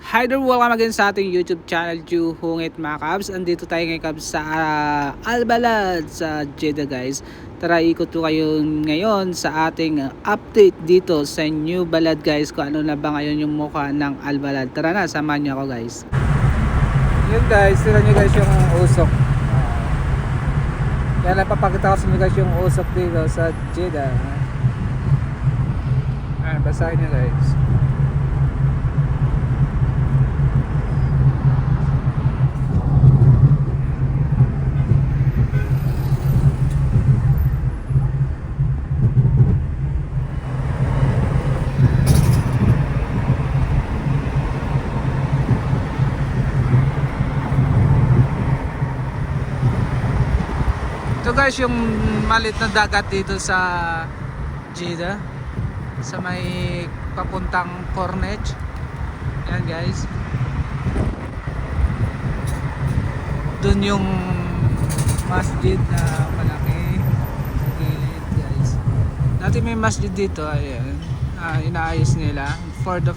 Hi there, welcome again sa ating YouTube channel, Juhungit mga kabs. Andito tayo ngayon kabs sa Albalad sa Jeddah guys. Tara, ikot ko kayo ngayon sa ating update dito sa New Balad guys. Kung ano na ba ngayon yung mukha ng Albalad. Tara na, samahan niyo ako guys. Yun guys, tira nyo guys yung usok. Kaya napapakita ko sa inyo guys yung usok dito sa Jeddah. Ayan, basahin nyo guys. Ito guys yung malit na dagat dito sa Jeddah, sa may papuntang Corniche. Yan guys, dun yung masjid na malaki sa gilid guys. Dati may masjid dito, ayan, inaayos nila for the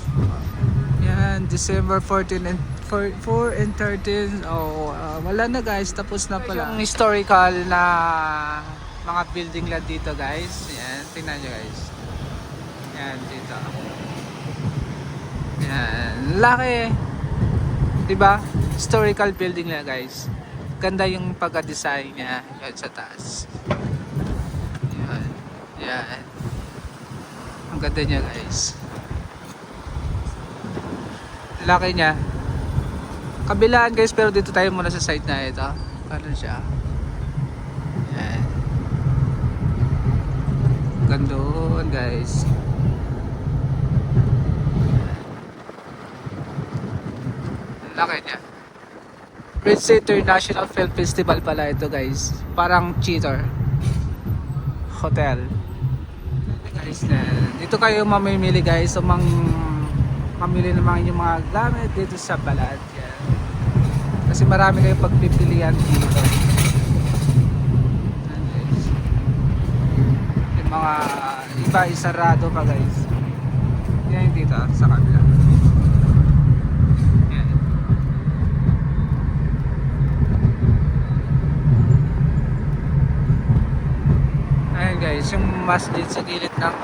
yan, December 14 and 4 and 13. Wala na guys, tapos na pala. Yung historical na mga building lang dito guys. Yan, tingnan nyo guys. Yan, dito. Yan, laki. Diba? Historical building lang guys. Ganda yung pagka-design niya. Yan sa taas. Yan. Yan. Ang ganda niya guys. Laki niya. Kabilaan guys, pero dito tayo muna sa side na ito. Ano siya? Yan. Gandun guys. Laki niya. Red Sea International Film Festival pala ito guys. Parang Cheater Hotel guys. Dito kayo mamimili guys. So mamili naman yung mga gamit dito sa Balad. Yan. Kasi marami kayong pagpipilian dito. Yan guys. Yung mga iba isarado pa guys. Yan dito sa kabila. Yan. Ayan guys, yung masjid sa gilid ng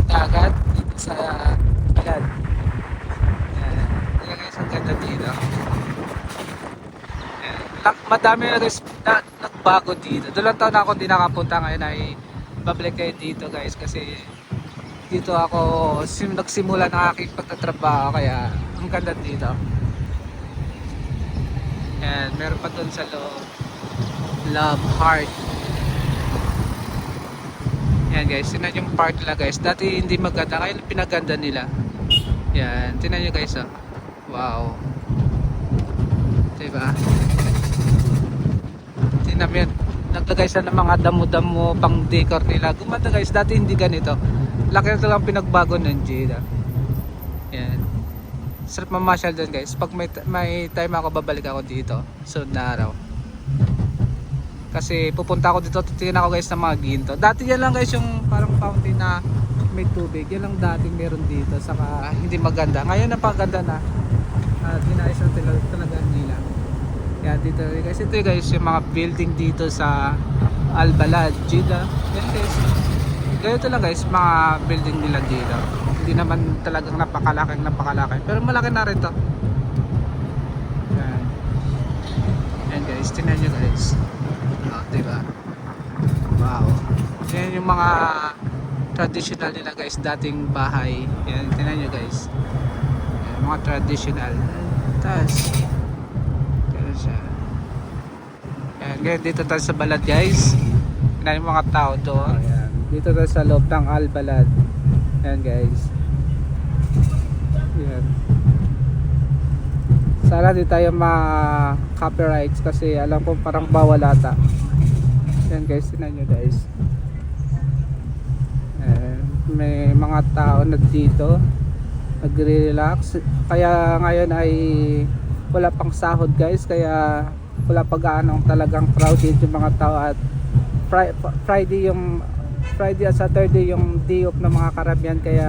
dagat dito sa Balad. Ang ganda dito. Madami na nagbago dito. Dalawang taon na ako hindi nakapunta, ngayon ay babalik kayo dito guys, kasi dito ako nagsimula ng aking pagtatrabaho, kaya ang ganda dito. And meron pa dun sa loob, Love Heart. Yan guys, tinan yung park nila guys. Dati hindi maganda, kaya pinaganda nila. Yan, tinan nyo guys. Wow. Diba? Tingnan mo yan. Naglagay sila ng mga damo-damo pang decor nila. Gumanda guys. Dati hindi ganito. Laki na ito lang pinagbago ng Jeddah. Yan. Sarap mamasyal dun guys. Pag may time ako, babalik ako dito. Sunod na araw. Kasi pupunta ako dito. Titignan ako guys ng mga ginto. Dati yan lang guys yung parang fountain na may tubig. Yan lang dati meron dito. Saka hindi maganda. Ngayon napaganda na. Ginayos na talaga nila. Yan dito guys, ito guys yung mga building dito sa Albalad, Jeddah. Yan guys, ganito lang guys mga building nila dito. Hindi naman talagang napakalaki, pero malaki na rin to. Yan, yan guys, tingnan nyo guys. Diba? Wow. Yan yung mga traditional nila guys, dating bahay. Yan, tingnan nyo guys, mga traditional. Tapos gano'n siya. Ayan, ganyan dito tayo sa Balad guys. Yan yung mga tao doon. Ayan. Dito tayo sa loob ng Albalad. Ayan guys. Ayan. Sana di tayo ma-copyrights kasi alam ko parang bawal ata. Ayan guys, tinan nyo guys. Ayan. May mga tao na dito nagre-relax, kaya ngayon ay wala pang sahod guys, kaya wala pag-aanong talagang crowded yung mga tao. At Friday at Saturday yung day off ng mga karamihan, kaya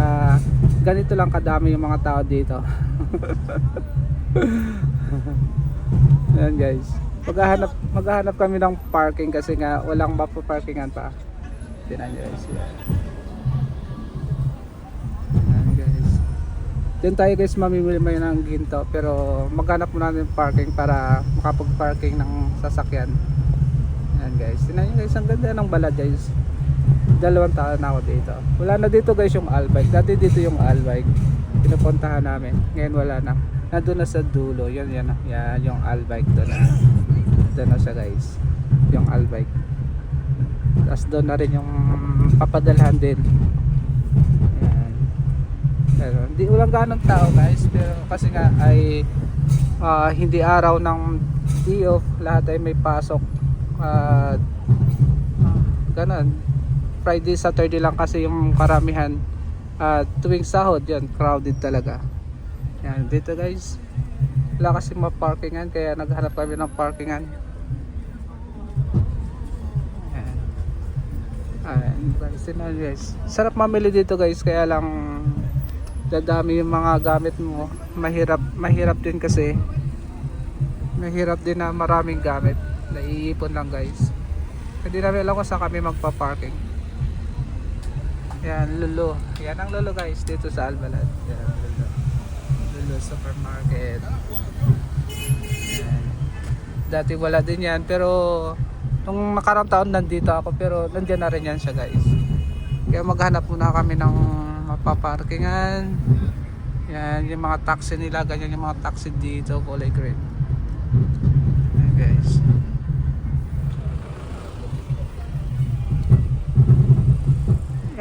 ganito lang kadami yung mga tao dito. Ayan guys. Maghahanap kami ng parking kasi nga walang mapaparkingan pa. Tingnan nyo guys. Ayan guys. Diyan tayo guys mamimili ng ginto pero maghanap muna ng parking para makapag-parking ng sasakyan. Ayan guys. Tingnan nyo guys, ang ganda ng balad guys. 2 taon na ako dito. Wala na dito guys yung Albike. Dati dito yung Albike. Pinupuntahan namin. Ngayon wala na. Nandun na sa dulo. Yan yung Albike doon na. Doon na siya guys. Yung Albike. Tapos doon na rin yung papadalhan din. Ayan. Pero hindi walang ganong tao guys. Pero kasi nga ay hindi araw ng day-off. Lahat ay may pasok. Ganon. Friday, Saturday lang kasi yung karamihan. Tuwing sahod yan, crowded talaga. Yan, dito guys. Wala kasi maparkingan kaya naghanap kami ng parkingan. Yan. Ayan guys, sarap mamili dito guys, kaya lang dadami yung mga gamit mo. Mahirap din kasi. Mahirap din na maraming gamit. Naiipon lang guys. Hindi namin alam kung saan kami magpa-parking. Yan, Lulu. Yan ang Lulu guys dito sa Albalad. Yan, Lulu. Lulu Supermarket. Yan. Dati wala din yan pero nung nakarang taon nandito ako pero nandiyan na rin yan siya guys. Kaya maghanap muna kami ng mapaparkingan. Yan, yung mga taxi nila, ganyan yung mga taxi dito, kulay green. Yan guys.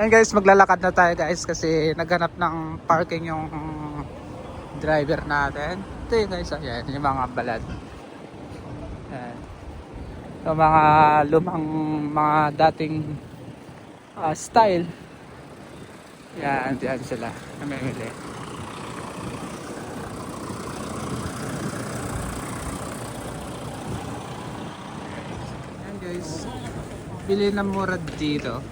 Yan guys, maglalakad na tayo guys kasi naghanap ng parking yung driver natin. Ito yun guys, ayan, yung mga balad. Ayan. Yung mga lumang mga dating style. Yan, diyan sila namimili. Yan guys, bili ng mura dito.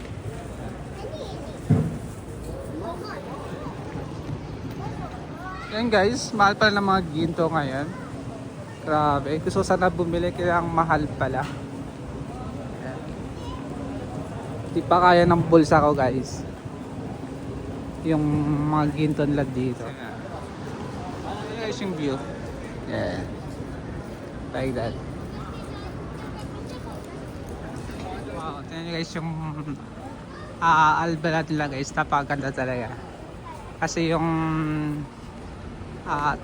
Yan guys, mahal pala ng mga ginto ngayon. Grabe, gusto sana bumili kaya ang mahal pala. Ayan. Di pa kaya ng bulsa ko guys. Yung mga ginto nila dito. Ayan guys yung view. Yeah. Like that. Wow, tingnan nyo guys yung Albalad nila guys, napakaganda talaga. Kasi yung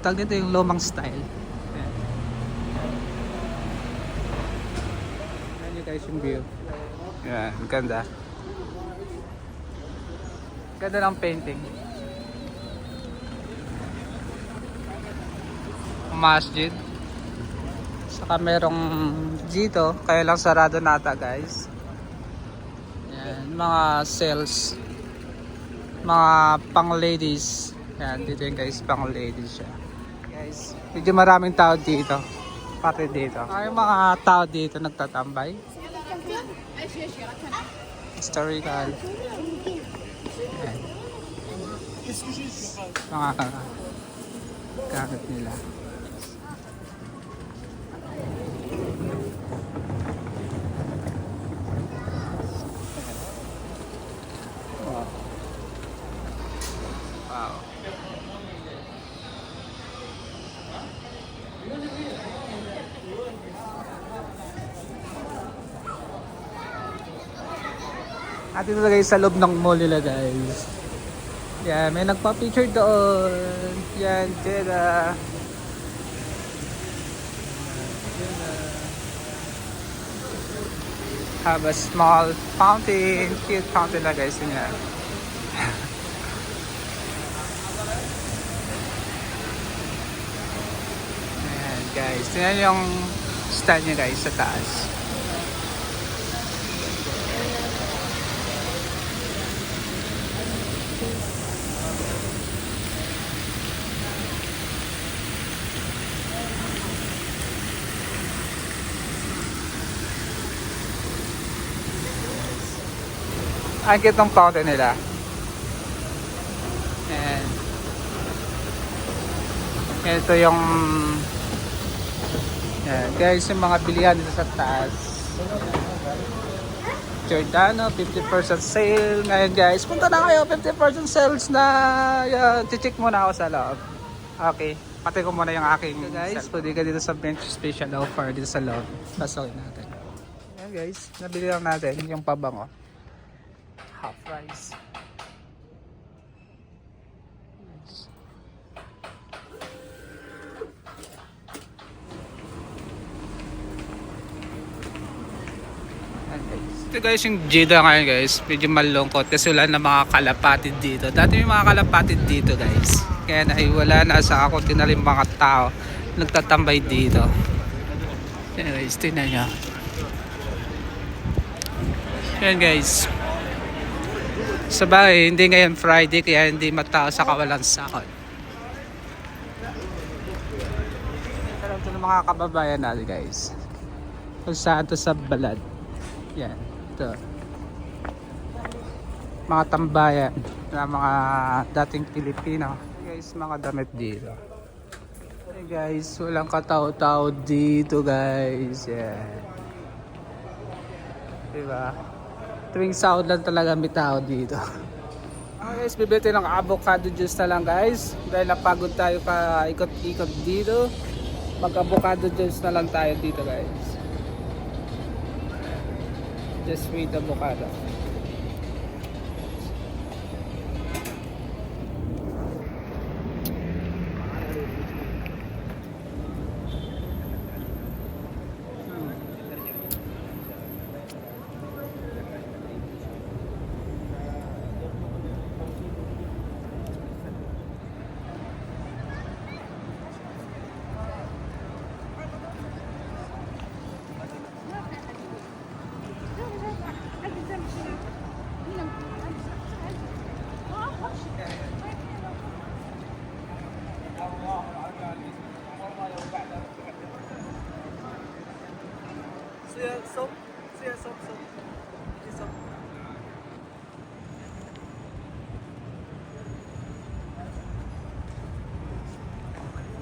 tag nito yung lumang style. Ayan nyo guys yung view. Yan, ganda. Ganda ng painting. Masjid. Saka merong dito, kaya lang sarado nata guys. Yan, mga sales. Mga pang ladies. Yan, dito yung guys, pang ladies siya. Guys, medyo maraming tao dito. Pati dito. Yung mga tao dito nagtatambay. Historical. Yan. Mga gamit nila. Wow. At dito guys sa loob ng mall nila guys. Yan, may nagpa-picture doon. Yan, Jeddah. Have a small fountain. Cute fountain na guys. Yan. Ayan guys. Yan yung stand niya guys sa taas. Ang cute ng fountain nila. And Ito yung yan, guys, yung mga bilihan dito sa taas. Giordano, 50% sale. Ngayon guys, punta na kayo, 50% sales na. Yan, titik muna ako sa loob. Okay, pati ko muna yung aking guys. Pwede ka dito sa bench special offer dito sa loob. Pasokin natin. Yan guys, nabili lang natin yung pabango. Half price. Ito guys yung Jeddah ngayon guys, medyo malungkot kasi wala na mga kalapatid dito. Dati may mga kalapatid dito guys, kaya wala na sa ako tinalim mga tao nagtatambay dito. Yan guys, tingnan nyo. Yan guys, sabay hindi ngayon Friday kaya hindi matao sa kawalan sakot. Ito ng mga kababayan natin guys, kung saan to sa balad. Yan, ito mga tambayan na mga dating Pilipino guys, mga damit dito. Hey guys, walang katao-tao dito guys. Yan, diba? Tuwing sahod lang talaga may tao dito. Okay guys, bibili tayo ng avocado juice na lang guys, dahil napagod tayo pa ikot-ikot dito. Mag avocado juice na lang tayo dito guys. Just sweet avocado.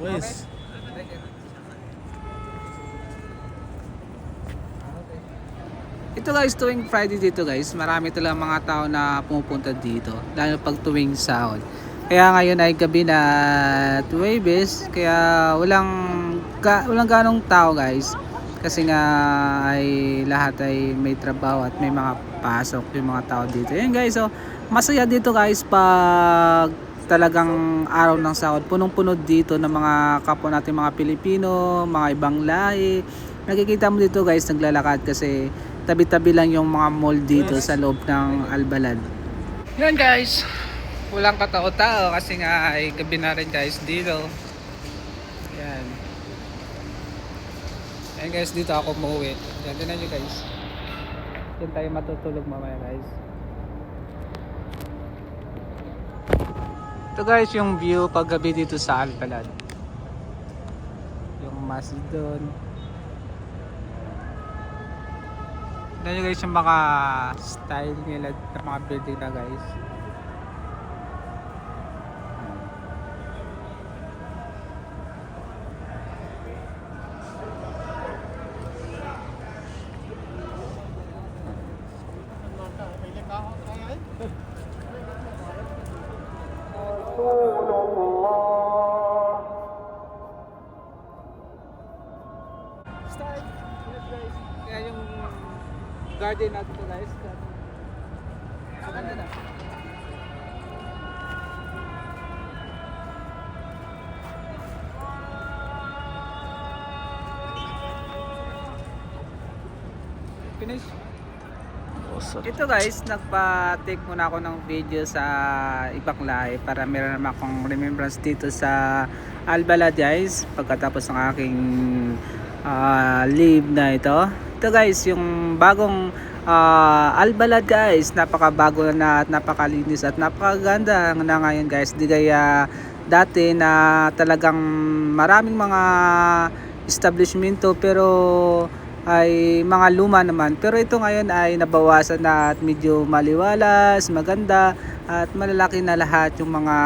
Wes. Ito guys, tuwing Friday dito guys, marami talaga mga tao na pumupunta dito, lalo pag tuwing sahod. Kaya ngayon ay gabi na Huwebes, kaya walang ganong tao guys. Kasi nga ay lahat ay may trabaho at may mga pasok yung mga tao dito. Yan guys, so masaya dito guys pag talagang araw ng sahod. Punong-puno dito ng mga kapwa natin mga Pilipino, mga ibang lahi. Nakikita mo dito guys, naglalakad kasi tabi-tabi lang yung mga mall dito sa loob ng Albalad. Yan guys, walang katao-tao kasi nga ay gabi na rin guys dito. Yan. Yan guys, dito ako umuwi. Yan, tinan nyo guys. Yan tayo matutulog mamaya guys. Ito guys yung view paggabi dito sa Albalad. Yung masjid doon. Tignan nyo guys yung mga style nila ng mga building na guys. Kaya yung garden natin to guys. Maganda na. Finish. Ito guys, nagpa-take muna ako ng video sa ibang lahi para meron naman akong remembrance dito sa Albalad guys pagkatapos ng aking leave na ito. Ito guys, yung bagong Albalad guys, napakabago na at napakalinis at napakaganda na ngayon guys. Di gaya dati na talagang maraming mga establishmento pero ay mga luma naman. Pero ito ngayon ay nabawasan na at medyo maliwalas, maganda at malalaki na lahat yung mga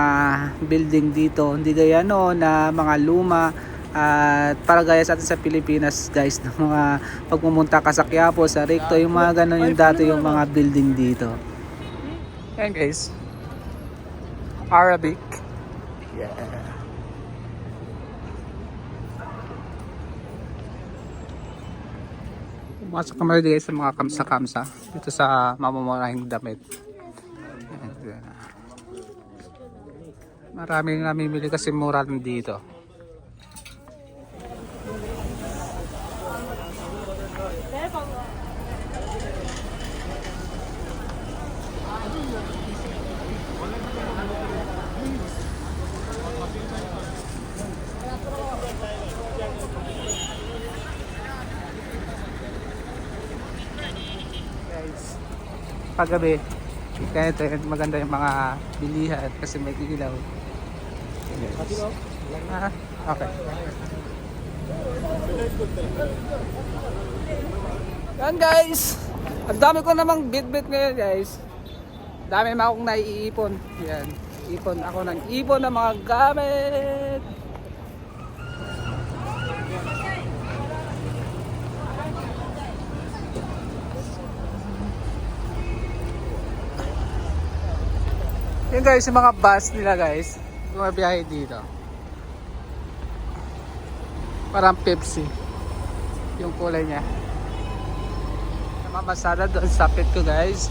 building dito. Hindi gaya noon na mga luma at para gaya sa atin sa Pilipinas guys, ng mga pagpumunta ka sa Quiapo, sa Recto, yung mga ganun yung dati yung mga building dito. Ayan guys, Arabic. Yeah. Pumasok naman guys sa mga kamsa-kamsa dito sa mamamurahing damit. Ayan. Maraming namimili kasi mura dito. Paggabi kaya ito maganda yung mga bilihan kasi may ilaw. Okay. Yan guys, ang dami ko namang bit-bit ngayon guys. Dami naman akong naiipon. Yan, ipon ako ng ipon ng mga gamit. Yun guys, yung mga bus nila guys, bumabiyahe dito. Parang Pepsi yung kulay niya. Namamasada doon sa pit ko guys.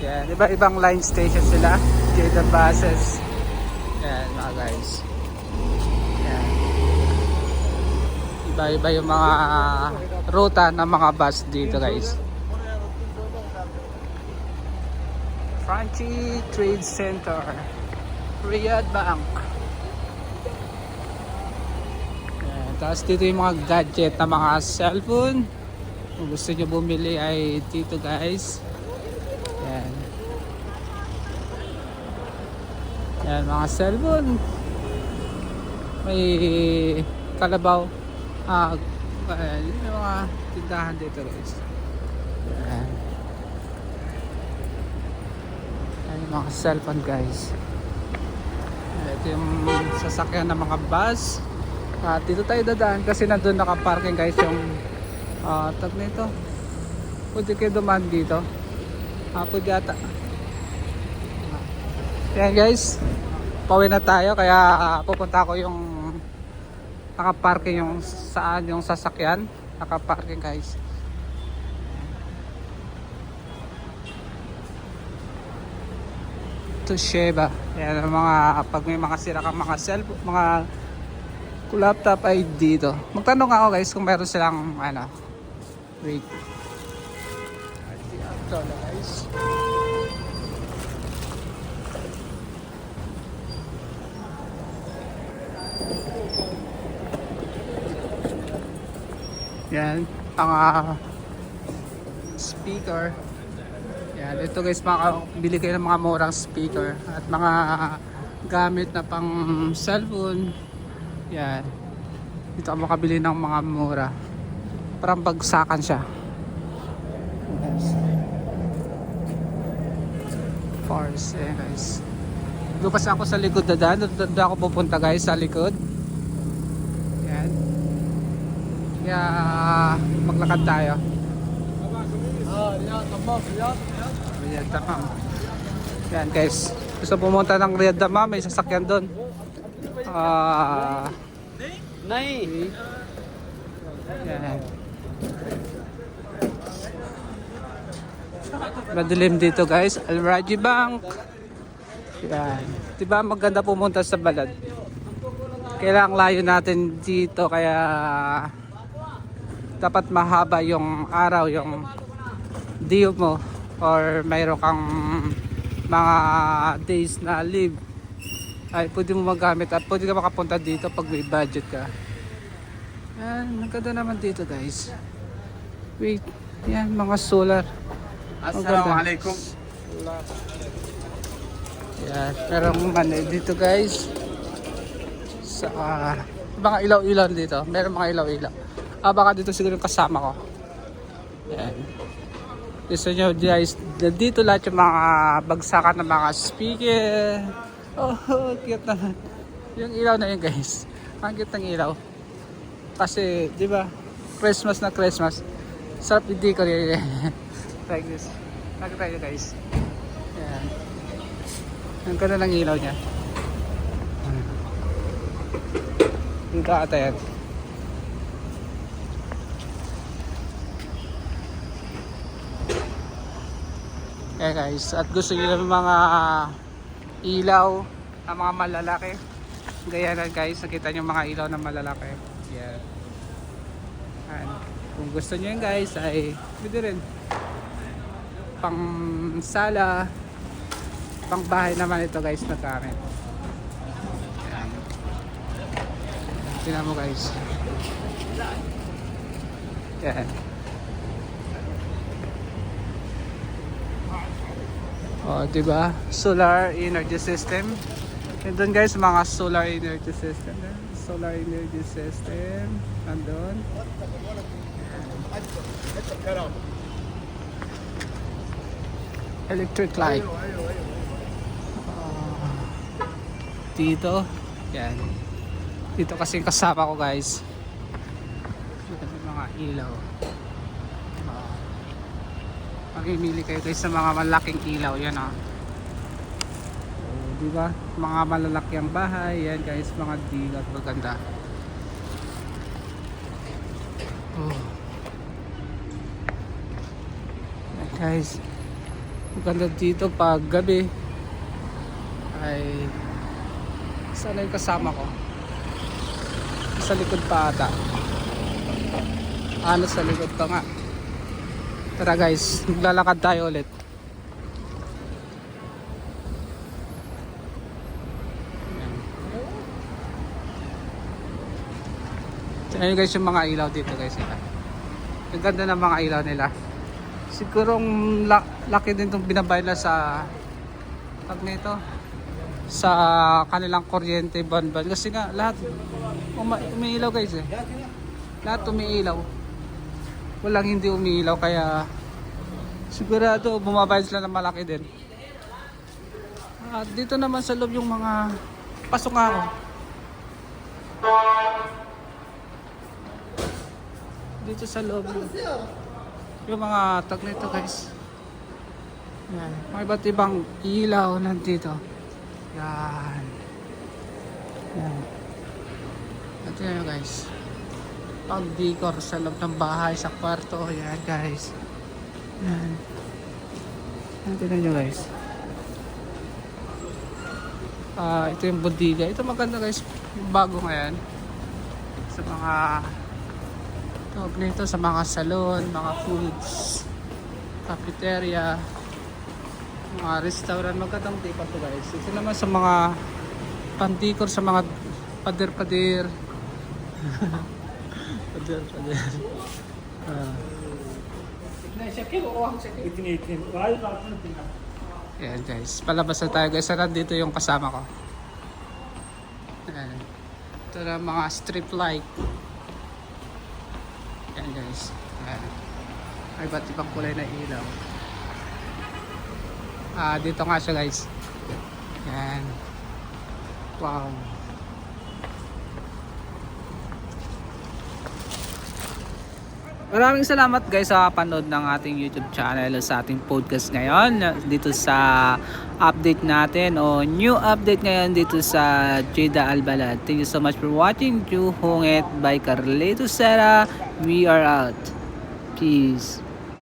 Yan, iba-ibang line station sila. Jeddah buses. Yan mga guys. Yan. Iba-iba yung mga ruta ng mga bus dito guys. Franchi Trade Center, Riyadh Bank. Yan. Tapos dito yung mga gadget na mga cellphone. Kung gusto nyo bumili ay dito guys. Yan. Yan mga cellphone. May kalabaw. Yung mga tindahan dito guys. Yan. Mga cellphone guys. Ito yung sasakyan ng mga bus. Dito tayo dadaan kasi nandun nakaparking guys yung tag nito. Pwede kayo dumaan dito. Pwede yata. Yan guys, pauwi na tayo kaya pupunta ko yung nakaparking yung saan yung sasakyan. Nakaparking guys. Sheba. Yan ang mga pag may mga sira kang mga cellphone, mga laptop ay dito. Magtanong ako guys kung meron silang ano. Wait. Ito guys. Yan ang speaker. Yan, ito guys, makabili kayo ng mga murang speaker at mga gamit na pang cellphone. Yan. Dito ka makabili ng mga mura. Parang bagsakan siya. Yes. Force, guys. Lupas ako sa likod na daan. Doon ako pupunta guys sa likod. Yan. Kaya maglakad tayo. Riyadh Dammam. Yan guys, gusto pumunta ng Riyadh Dammam, may sasakyan doon. Yan. Madilim dito guys, Al Rajhi Bank. Yan. Diba maganda pumunta sa balad. Kailangan layo natin dito kaya dapat mahaba yung araw, yung diyo mo or mayroon kang mga days na leave ay pwede mo magamit at pwede ka makapunta dito pag may budget ka. Yan, maganda naman dito guys. Wait, yan mga solar. Assalamualaikum. Yan, merong manay dito guys. Sa mga ilaw-ilaw dito. Meron mga ilaw-ilaw. Baka dito siguro yung kasama ko. Yan. Gusto nyo guys, dito lahat yung mga bagsakan ng mga speaker. Oh, cute naman. Yung ilaw na yun guys. Ang cute ng ilaw. Kasi, di ba, Christmas na Christmas. Sarap i-decor yun. Like this. Nakita nyo guys. Yan. Ang ganda ng ilaw niya. Dito ata yan. Okay guys, at gusto nyo ng mga ilaw na mga malalaki. Gaya na guys, nakita nyo mga ilaw na malalaki. Yan. Yan. Kung gusto nyo yun guys, ay pwede rin. Pang sala, pang bahay naman ito guys na gamit. Yan. Tingnan mo guys. Yan. Oh, di ba? Solar energy system. And doon guys, mga solar energy system. Solar energy system. Andun. Electric light. Dito. Yan. Dito kasi kasama ko guys. Dito may mga ilaw. Mamimili kayo guys sa mga malaking ilaw. Yan diba? Mga malalaki ang bahay. Yan guys, mga dilat maganda. Yan guys, maganda dito pag gabi. Ay sana yung kasama ko sa likod pa ata. Ano sa likod pa nga. Tara guys, maglalakad tayo ulit. Ayun guys yung mga ilaw dito guys. Ang ganda ng mga ilaw nila. Sigurong laki din itong binabayad nila sa tag nito, sa kanilang kuryente ban-ban. Kasi nga lahat umiilaw guys eh. Lahat umiilaw. Walang hindi umiilaw kaya sigurado bumabayad sila ng malaki din. At dito naman sa loob yung mga pasok nga ako. Dito sa loob yung mga tag nito guys. Yan. May iba't ibang ilaw nandito. Yan. Yan. Ito yan guys. Pag-decor sa loob ng bahay, sa kwarto. Yan guys. Yan. Yan, tignan nyo guys. Ito yung bodega. Ito maganda guys. Bago ngayon. Sa mga tawag nito, sa mga salon, mga foods, cafeteria, mga restaurant. Magandang decor to guys. Ito naman sa mga pandikor, sa mga pader-pader. Pader-pader. Ayan guys, palabas na tayo guys. Nandito yung kasama ko. Ayan. Ito na mga strip light. Ayan guys. Ayan. Ay ba't ibang kulay na ilaw. Dito nga siya guys. Ayan. Wow. Maraming salamat guys sa panood ng ating YouTube channel, sa ating podcast ngayon dito sa update natin o new update ngayon dito sa Jeddah Albalad. Thank you so much for watching. Juhongit by Carleto Serra. We are out. Peace.